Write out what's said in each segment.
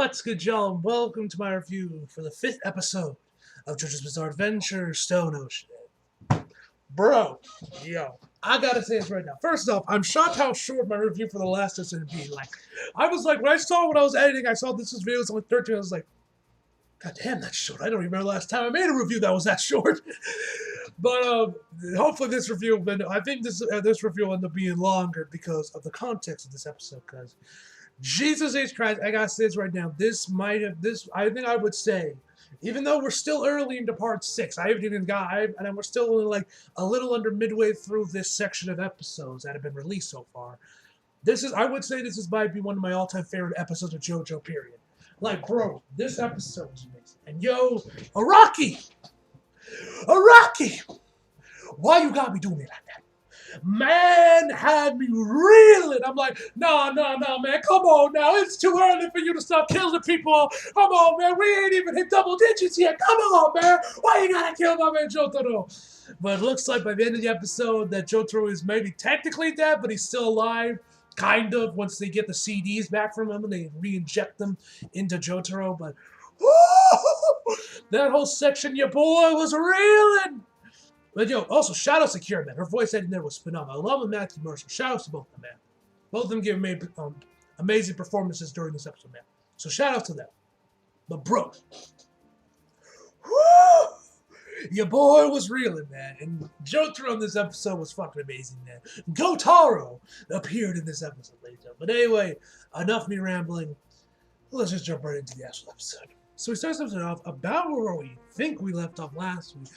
What's good, y'all? Welcome to my review for the 5th episode of JoJo's Bizarre Adventure Stone Ocean. Bro, yo, I gotta say this right now. First off, I'm shocked how short my review for the last episode would be. I was like, when I was editing, I saw this video was only 13. I was like, God damn, that's short. I don't remember the last time I made a review that was that short. But hopefully this review will be, I think this review will end up being longer because of the context of this episode. Because Jesus H. Christ, I gotta say this right now. I think I would say, even though we're still early into part 6, and we're still only like a little under midway through this section of episodes that have been released so far. I would say might be one of my all-time favorite episodes of JoJo, period. Like, bro, this episode is amazing. And yo, Araki! Why you gotta be doing me like that? Man had me reeling. I'm like, no, man, come on now. It's too early for you to stop killing people. Come on, man. We ain't even hit double digits yet. Come on, man. Why you gotta kill my man JoJo? But it looks like by the end of the episode that JoJo is maybe technically dead, but he's still alive. Kind of, once they get the CDs back from him and they re-inject them into JoJo. But woo, that whole section, your boy was reeling. But yo, also shout out to Kira, man. Her voice acting there was phenomenal. I love Matthew Mercer. Shout out to both of them, man. Both of them gave me amazing performances during this episode, man. So shout out to them. But bro, woo, your boy was reeling, man. And JoJo in this episode was fucking amazing, man. GOATaro appeared in this episode, ladies and gentlemen. But anyway, enough me rambling. Let's just jump right into the actual episode. So we start this episode off about where we think we left off last week.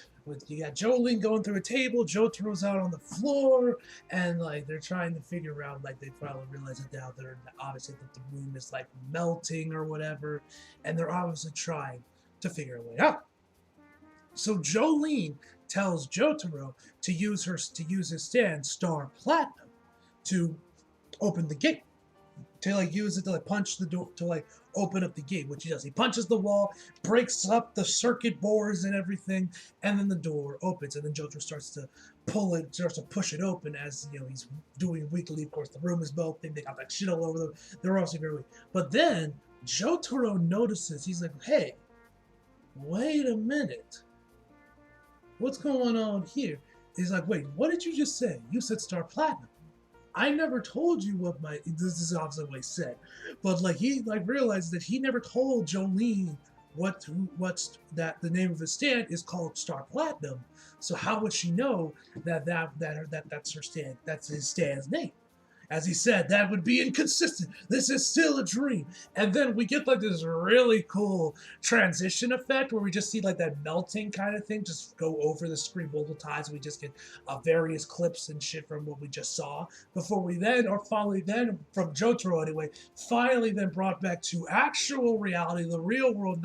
You got Jolene going through a table, JoJo's out on the floor, and like they're trying to figure out, like they finally realize that now they're obviously that the room is like melting or whatever, and they're obviously trying to figure a way out. So Jolene tells JoJo to use his stand Star Platinum to open the gate. To like use it to like punch the door to like open up the gate, which he does. He punches the wall, breaks up the circuit boards and everything, and then the door opens, and then JoJo starts to push it open as you know he's doing weekly. Of course, the room is melting. They got like shit all over them. They're also very weak. But then JoJo notices. He's like, "Hey, wait a minute. What's going on here?" He's like, "Wait, what did you just say? You said Star Platinum. I never told you what this is obviously what he said," but like he like realized that he never told Jolene what's that the name of his stand is called Star Platinum. So how would she know that's her stand? That's his stand's name. As he said, that would be inconsistent. This is still a dream. And then we get like this really cool transition effect where we just see like that melting kind of thing just go over the screen multiple times. We just get various clips and shit from what we just saw before we then, or finally then, from JoJo anyway, finally then brought back to actual reality, the real world,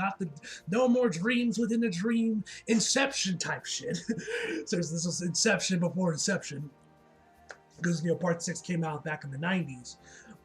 no more dreams within a dream, Inception type shit. So this was Inception before Inception. Because you know part 6 came out back in the 90s,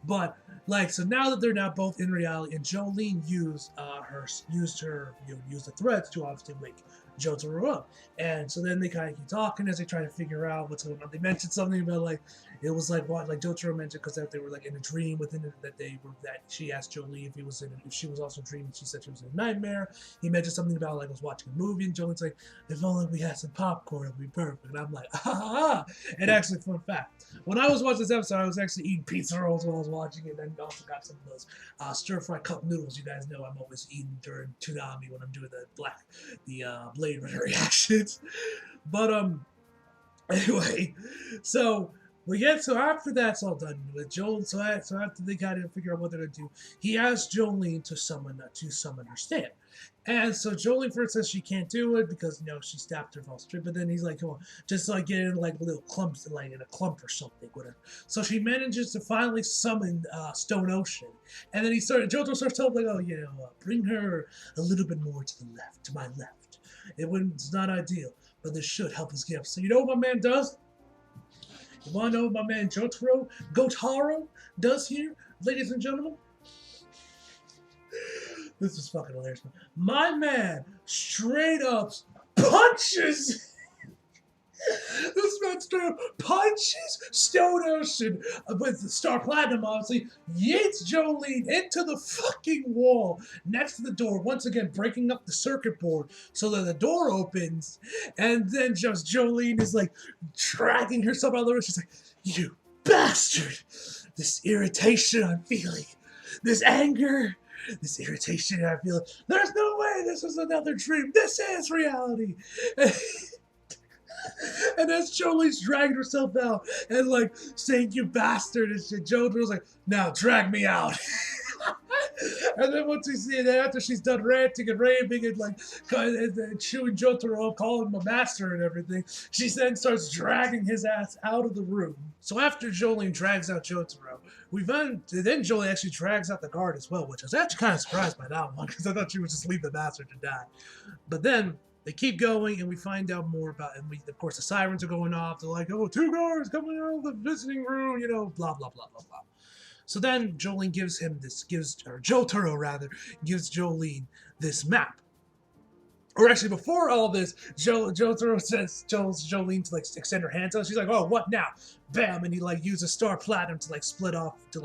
but like so now that they're now both in reality, and Jolene used the threads to obviously wake JoJo up, and so then they kind of keep talking as they try to figure out what's going on. They mentioned something about like it was like what like JoJo mentioned because they were like in a dream within it, that she asked Jolene if she was also dreaming. She said she was in a nightmare. He mentioned something about like was watching a movie, and Jolene's like, if only we had some popcorn, it'd be perfect. And I'm like, ah. And actually, fun fact, when I was watching this episode, I was actually eating pizza rolls while I was watching it, and also got some of those stir-fry cup noodles. You guys know I'm always eating during Toonami when I'm doing the Blade Runner reactions. But anyway, so after that's all done with Joel, so after they kind of figure out what they're gonna do, he asks Jolene to summon her stand. And so Jolene first says she can't do it because you know she stabbed her false trip, but then he's like, come on, just like get in like little clumps, like in a clump or something, whatever. So she manages to finally summon Stone Ocean, and then JoJo starts telling like, oh, you know, bring her a little bit more to the left, to my left. It's not ideal, but this should help us get up. So you know what my man does? You want to know what my man GOATaro does here, ladies and gentlemen? This is fucking hilarious. My man straight up punches. This man straight up punches Stone Ocean with Star Platinum, obviously, yeets Jolene into the fucking wall next to the door, once again breaking up the circuit board so that the door opens, and then just Jolene is like dragging herself out of the room. She's like, you bastard! This irritation I'm feeling, this anger, this irritation I feel. There's no way this is another dream. This is reality. And as Jolene's dragging herself out and like saying "you bastard" and shit, JoJo's like, "Now drag me out." And then once we see it, after she's done ranting and raving and like and chewing JoJo, calling him a master and everything, she then starts dragging his ass out of the room. So after Jolene drags out JoJo, then Jolene actually drags out the guard as well, which I was actually kind of surprised by that one because I thought she would just leave the master to die. But then they keep going, and we find out more about, and of course the sirens are going off. They're like, "Oh, 2 guards coming out of the visiting room," you know, blah blah blah blah blah. So then Jolene JoJo'taro rather, gives Jolene this map. Or actually, before all this, JoJo'taro tells Jolene to like extend her hands out. She's like, "Oh, what now?" Bam, and he like uses Star Platinum to like split off, to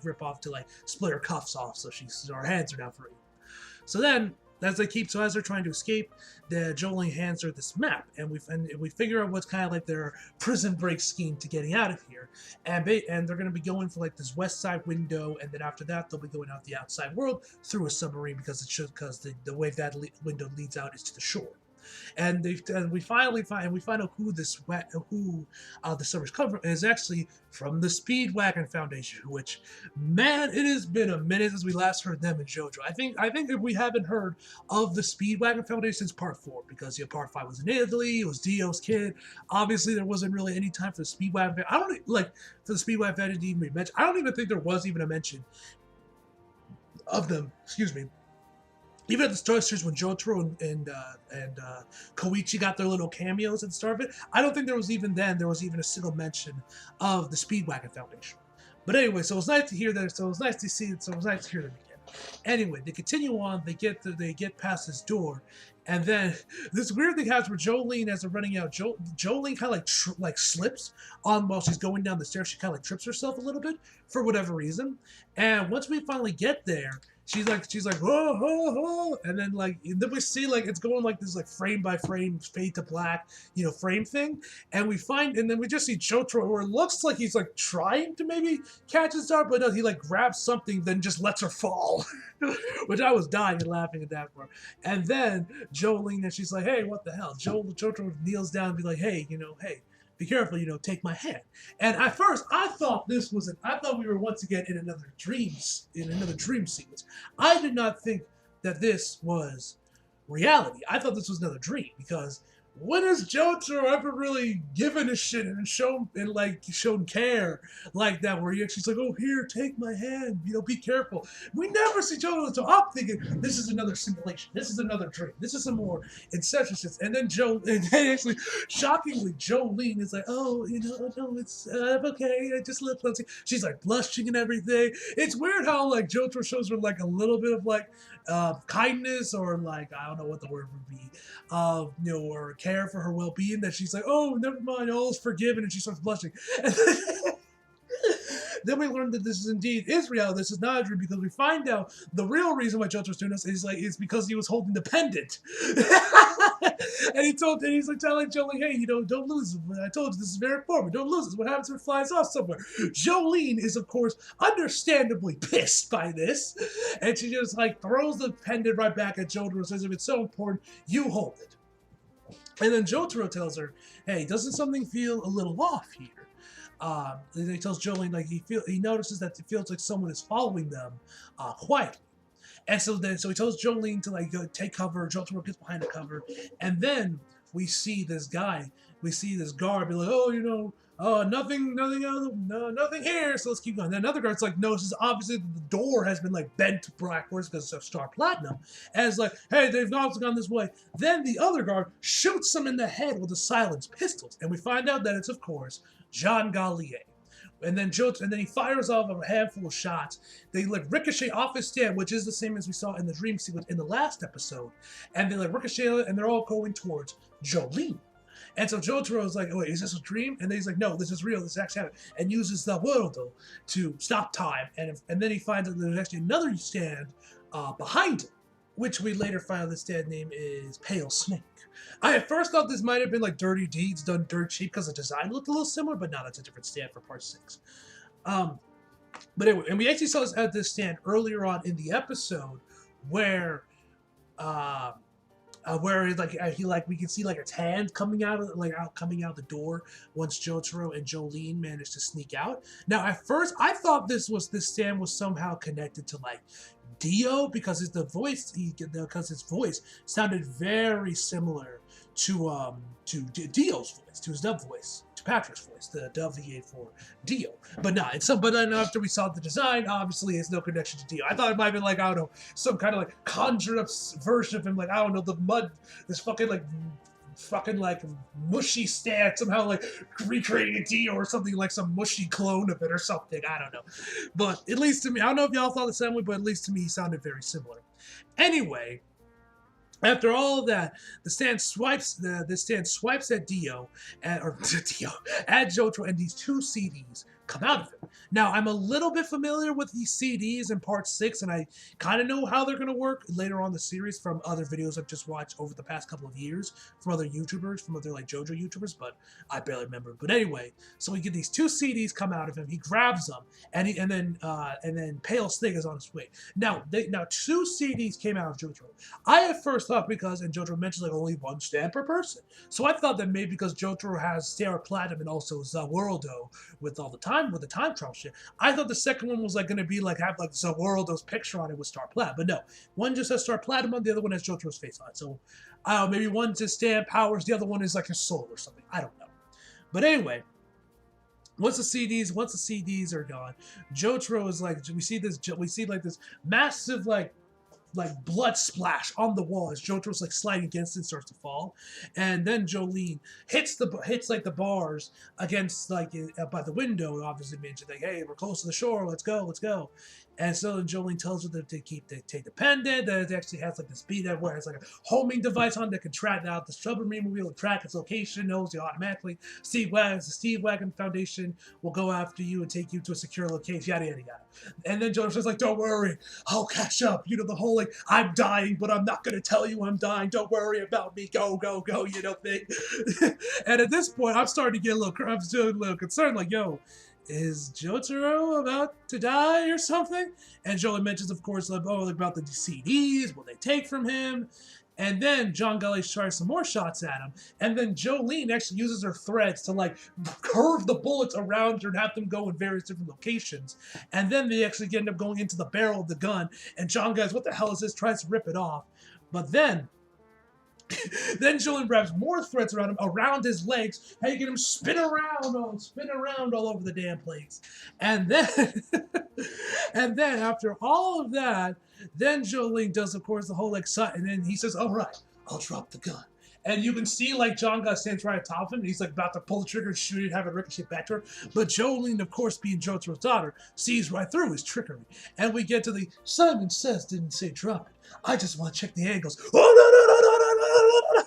rip off, to like split her cuffs off, so her hands are now free. So then, as they're trying to escape, Jolene hands her this map, and we figure out what's kind of like their prison break scheme to getting out of here, and they're going to be going for like this west side window, and then after that they'll be going out the outside world through a submarine because the way that window leads out is to the shore. And we find out who the summer's cover is actually from the Speedwagon Foundation, which, man, it has been a minute since we last heard them in JoJo. I think if we haven't heard of the Speedwagon Foundation since part 4, because part 5 was in Italy, it was Dio's kid. Obviously, there wasn't really any time for the Speedwagon. I don't like for the Speedwagon Foundation to even be mentioned. I don't even think there was even a mention of them. Excuse me. Even at the start when JoJo and Koichi got their little cameos at the start of it, I don't think there was even a single mention of the Speedwagon Foundation. But anyway, so it was nice to hear that. So it was nice to see it. So it was nice to hear them again. Anyway, they continue on. They get past this door, and then this weird thing happens where Jolene, as they're running out, Jolene kind of like slips on while she's going down the stairs. She kind of like trips herself a little bit for whatever reason. And once we finally get there, she's like, oh, oh, oh, and then we see like it's going like this like frame by frame, fade to black, frame thing, and then we just see JoJo, where it looks like he's like trying to maybe catch his star, but no, he like grabs something, then just lets her fall, which I was dying and laughing at that part. And then Jolene, and she's like, hey, what the hell? JoJo kneels down and be like, hey, hey, be careful, take my hand. And at first, I thought we were once again in another dream sequence. I did not think that this was reality. I thought this was another dream, because when has JoJo ever really given a shit and shown care like that, where she's like, oh, here, take my hand, be careful. We never see JoJo, so I'm thinking this is another simulation, this is another dream, this is some more inception shit. And then actually, shockingly, Jolene is like, oh, no, it's okay, I just let's see. She's like blushing and everything. It's weird how like JoJo shows her like a little bit of like kindness, or like, I don't know what the word would be, or care for her well-being, that she's like, oh, never mind, all is forgiven, and she starts blushing. And then we learn that this is real. This is not a dream, because we find out the real reason why JoJo's doing this is because he was holding the pendant. And he's like telling Jolene, hey, don't lose it. I told you this is very important. Don't lose it. What happens if it flies off somewhere? Jolene is, of course, understandably pissed by this, and she just like throws the pendant right back at JoJo and says, if it's so important, you hold it. And then JoJo tells her, hey, doesn't something feel a little off here? He tells Jolene like he notices that it feels like someone is following them quietly. And so he tells Jolene to like go take cover. JoJo gets behind the cover, and then we see this guard be like, oh, nothing here. So let's keep going. Then another guard's like, no, this is obviously the door has been like bent backwards because of Star Platinum. And it's like, hey, they've not gone this way. Then the other guard shoots him in the head with the silenced pistols, and we find out that it's, of course, Jean Gallier. And then he fires off a handful of shots. They like ricochet off his stand, which is the same as we saw in the dream sequence in the last episode. And they like ricochet, and they're all going towards Jolene. And so Jotaro's like, oh, wait, is this a dream? And then he's like, no, this is real. This actually happened. And uses the world to stop time. And then he finds that there's actually another stand behind him, which we later find out the stand name is Pale Snake. I at first thought this might have been like Dirty Deeds done dirt cheap because the design looked a little similar, but no, that's a different stand for part 6. But anyway, and we actually saw this at this stand earlier on in the episode where we can see like its hand coming out of the door once Jotaro and Jolene managed to sneak out. Now at first I thought this stand was somehow connected to like Dio because his voice sounded very similar to Dio's voice, to his dub voice, to Patrick's voice, the dub he gave for Dio. But no, but then after we saw the design, obviously it's no connection to Dio. I thought it might have been like, I don't know, some kind of like conjured up version of him, like, I don't know, the mud, this fucking like mushy stand somehow like recreating Dio or something, like some mushy clone of it or something. I don't know. But at least to me, I don't know if y'all thought the same way, but at least to me he sounded very similar. Anyway, after all of that, the stand swipes at Dio, at Jotaro, and these 2 CDs come out of it. Now, I'm a little bit familiar with these CDs in part 6, and I kind of know how they're going to work later on in the series from other videos I've just watched over the past couple of years from other YouTubers, from other like JoJo YouTubers, but I barely remember. But anyway, so we get these 2 CDs come out of him. He grabs them, and then Pale Snake is on his way. Now 2 CDs came out of Jotaro. I at first thought and Jotaro mentions like only 1 stand per person, so I thought that maybe because Jotaro has Star Platinum and also Zaworldo with the time travel shit, I thought the second one was like going to be like have like Zaworldo's picture on it with Star Platinum, but no, one just has Star Platinum on, the other one has Jotaro's face on it. So maybe one just stand powers, the other one is like his soul or something. I don't know. But anyway, once the CDs are gone, Jotaro is like, we see like this massive like blood splash on the wall as Jotaro's like sliding against it and starts to fall, and then Jolene hits like the bars against like by the window. Obviously mentioned like, hey, we're close to the shore, let's go. And so then Jolene tells her to take the pendant. That it actually has like this bead that where it has like a homing device on that can track out the submarine will be able to track its location, knows you automatically. The Steve Wagon Foundation will go after you and take you to a secure location, yada yada yada. And then Jotaro's like, don't worry, I'll catch up. You know, the whole like, I'm dying, but I'm not gonna tell you I'm dying. Don't worry about me. Go, you know, thing. And at this point, I'm starting to get a little concerned, like, yo, is Jotaro about to die or something? And Jolene mentions, of course, like, about the CDs, what they take from him. And then John Gully tries some more shots at him. And then Jolene actually uses her threads to like curve the bullets around her and have them go in various different locations. And then they actually end up going into the barrel of the gun. And John Gully, what the hell is this? Tries to rip it off. But then Jolene wraps more threads around him, around his legs, and you get him spin around all over the damn place. And then, after all of that, then Jolene does, of course, the whole like, and then he says, "All right, I'll drop the gun." And you can see like John Gus stands right on top of him, and he's like about to pull the trigger and shoot it, have it ricochet back to her. But Jolene, of course, being Jotaro's daughter, sees right through his trickery. And we get to the Simon Says didn't say drop it. I just want to check the angles. Oh no.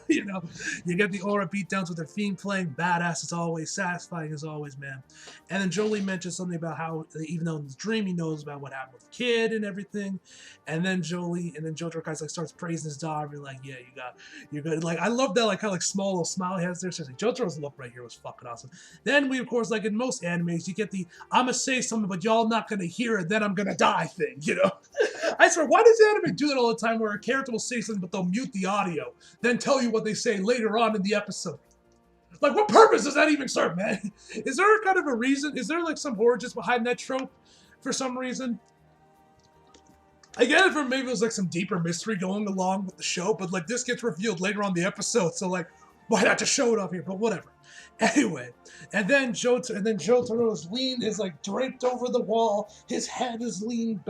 You know, you get the aura beatdowns with their theme playing, badass as always, satisfying as always, man. And then Jolene mentions something about how even though in his dream he knows about what happened with the kid and everything. And then Jotaro kind of like starts praising his daughter, like, yeah, you're good. Like, I love that like kind of like small little smile he has there. Seriously, Jotaro's look right here was fucking awesome. Then we, of course, like in most animes, you get the I'm gonna say something, but y'all not gonna hear it, then I'm gonna die thing, you know? I swear, why does anime do that all the time where a character will say something but they'll mute the audio, then tell you what they say later on in the episode? Like, what purpose does that even serve, man? Is there kind of a reason? Is there like some horror just behind that trope for some reason? I get it for maybe it was like some deeper mystery going along with the show, but like this gets revealed later on in the episode, so like, why not just show it up here? But whatever. Anyway, and then Jotaro's is like draped over the wall. His head is leaned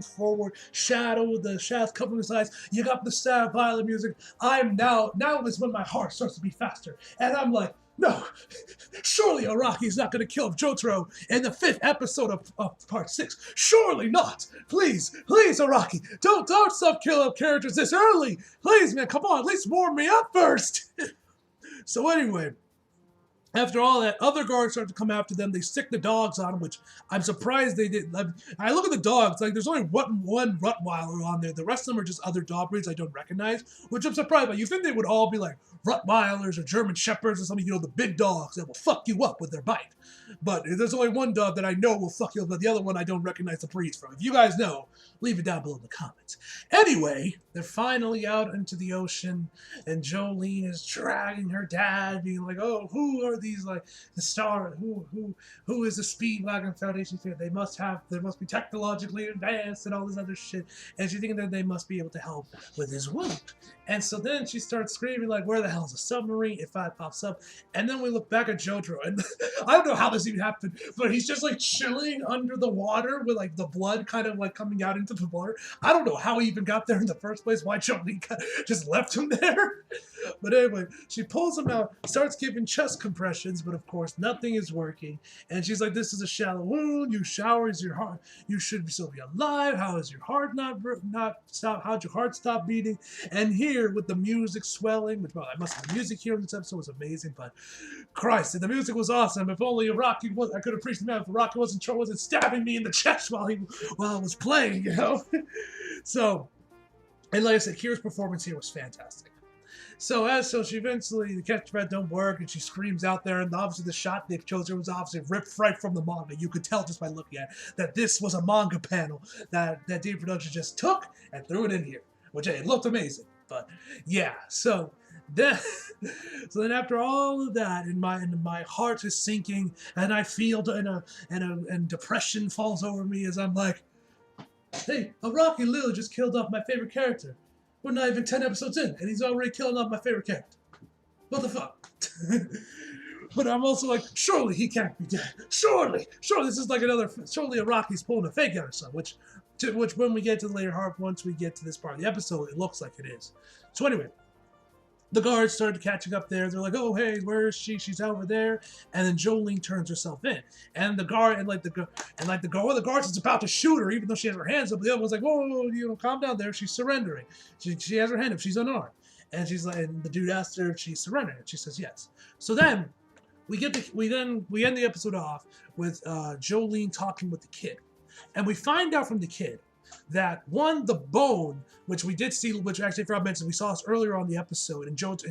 forward. The shadows covering his eyes. You got the sad violin music. Now is when my heart starts to beat faster, and I'm like, no, surely Araki's not going to kill Jotaro in the 5th episode of part 6. Surely not. Please, Araki, don't stop killing characters this early. Please, man, come on, at least warm me up first. So anyway, after all that, other guards start to come after them. They stick the dogs on them, which I'm surprised they did. I look at the dogs, like there's only one Rottweiler on there. The rest of them are just other dog breeds I don't recognize, which I'm surprised by. You think they would all be like Rottweilers or German Shepherds or something, the big dogs that will fuck you up with their bite. But there's only one dog that I know will fuck you up, but the other one I don't recognize the breeds from. If you guys know, leave it down below in the comments. Anyway, they're finally out into the ocean, and Jolene is dragging her dad, being like, "Oh, who are these, like the star? Who is the Speedwagon Foundation? They must be technologically advanced and all this other shit." And she's thinking that they must be able to help with his wound. And so then she starts screaming like, "Where the hell is the submarine?" If I pops up, and then we look back at JoJo, and I don't know how this even happened, but he's just like chilling under the water with like the blood kind of like coming out into the water. I don't know how he even got there in the first place. Why Jolene just left him there? But anyway, she pulls him out, starts giving chest compressions, but of course nothing is working. And she's like, "This is a shallow wound. You showers your heart. You should still be alive. How is your heart not stop? How'd your heart stop beating?" And here with the music swelling, which well, I must have the music here in this episode was amazing, but Christ, the music was awesome. If only Rocky was, I could have preached him out if Rocky wasn't stabbing me in the chest while I was playing, So, and like I said, Kira's performance here was fantastic. So she eventually, the catch thread don't work, and she screams out there, and obviously the shot they chose her was obviously ripped right from the manga. You could tell just by looking at it that this was a manga panel that Dave Production just took and threw it in here, which it looked amazing. But yeah, so then after all of that, and my heart is sinking, and I feel and depression falls over me as I'm like, "Hey, a Rocky Lil just killed off my favorite character. We're not even 10 episodes in, and he's already killing off my favorite character. What the fuck?" But I'm also like, surely he can't be dead. Surely this is like surely a Rocky's pulling a fake out or something, which when we get to the later part, once we get to this part of the episode, it looks like it is. So anyway, the guards started catching up there. They're like, "Oh, hey, where is she? She's over there." And then Jolene turns herself in, and the guard one of the guards is about to shoot her, even though she has her hands up. The other one's like, "Whoa, calm down there. She's surrendering. She has her hand up. She's unarmed." And she's like, and the dude asked her if she's surrendering. She says yes. So then we end the episode off with Jolene talking with the kid, and we find out from the kid that the bone, which we did see, which actually I forgot to mention, we saw this earlier on the episode, and Jolene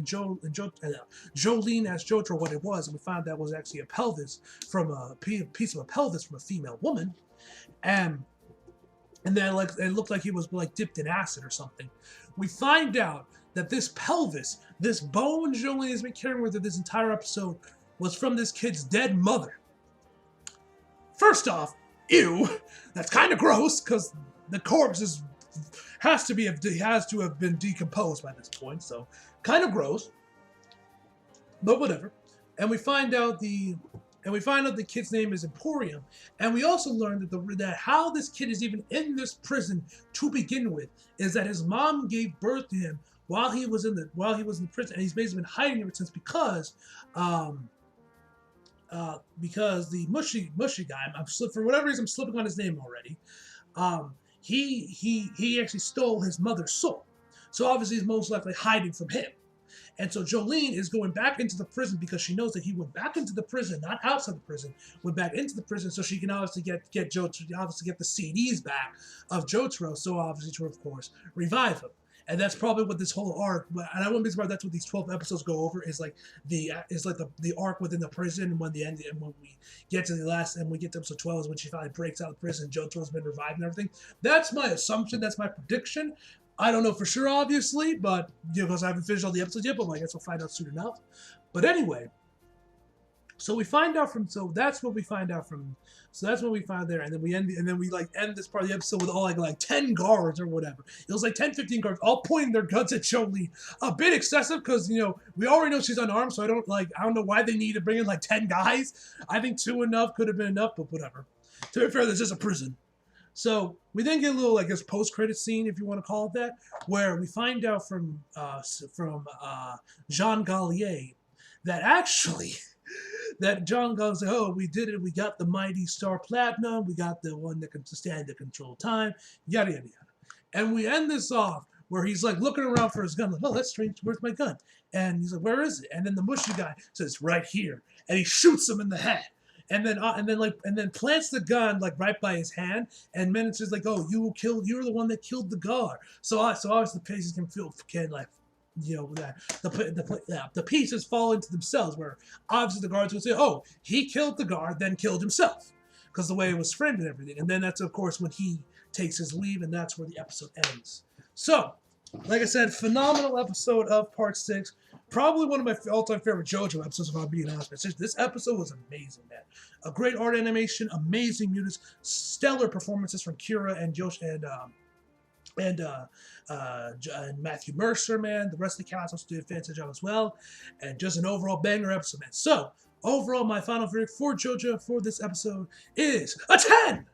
asked JoJo what it was, and we found that was actually a pelvis from a piece of a pelvis from a female woman, and then like it looked like he was like dipped in acid or something. We find out that this pelvis, this bone Jolene has been carrying with her this entire episode, was from this kid's dead mother. First off, ew, that's kind of gross because the corpse has to have been decomposed by this point, so kind of gross, but whatever. And we find out the kid's name is Emporium, and we also learned that how this kid is even in this prison to begin with is that his mom gave birth to him while he was in the prison, and he's basically been hiding ever since because the mushy guy, for whatever reason I'm slipping on his name already. He actually stole his mother's soul. So obviously he's most likely hiding from him. And so Jolene is going back into the prison because she knows that he went back into the prison, not outside the prison, went back into the prison so she can obviously get the CDs back of JoJo's, so obviously to, of course, revive him. And that's probably what this whole arc, and I wouldn't be surprised that's what these 12 episodes go over, is like the arc within the prison, and when we get to the last, and we get to episode 12 is when she finally breaks out of prison, JoJo's been revived and everything. That's my assumption, that's my prediction. I don't know for sure, obviously, but because I haven't finished all the episodes yet, but I guess we'll find out soon enough. But anyway, so that's what we find there, and then we end this part of the episode with all like 10 guards or whatever. It was like 10, 15 guards all pointing their guns at Jolene. A bit excessive because we already know she's unarmed, so I don't know why they need to bring in like 10 guys. I think 2 could have been enough, but whatever. To be fair, this is a prison. So we then get a little, I guess, post-credit scene, if you want to call it that, where we find out from Jean Gallier that actually that John goes, "Oh, we did it. We got the Mighty Star Platinum. We got the one that can stand the control time, yada, yada, yada." And we end this off where he's like looking around for his gun, like, oh, that's strange, where's my gun? And he's like, where is it? And then the mushy guy says, right here, and he shoots him in the head. And then plants the gun like right by his hand, and Menace's like, "Oh, you're the one that killed the guard." So obviously the pieces can like, you know, that the pieces fall into themselves. Where obviously the guards would say, "Oh, he killed the guard, then killed himself," because the way it was framed and everything. And then that's of course when he takes his leave, and that's where the episode ends. So, like I said, phenomenal episode of Part 6. Probably one of my all-time favorite JoJo episodes, if I'm being honest. This episode was amazing, man. A great art animation, amazing music, stellar performances from Kira and Josh and Matthew Mercer, man. The rest of the cast also did a fantastic job as well, and just an overall banger episode, man. So, overall, my final verdict for JoJo for this episode is a 10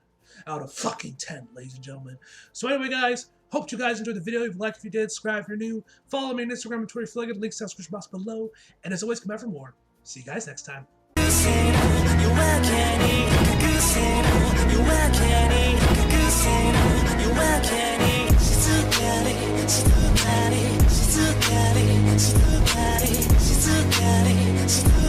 out of fucking 10, ladies and gentlemen. So anyway, guys, hope you guys enjoyed the video. If you liked, if you did, subscribe if you're new. Follow me on Instagram and Twitter if you like it. Links down in the description box below. And as always, come back for more. See you guys next time. She's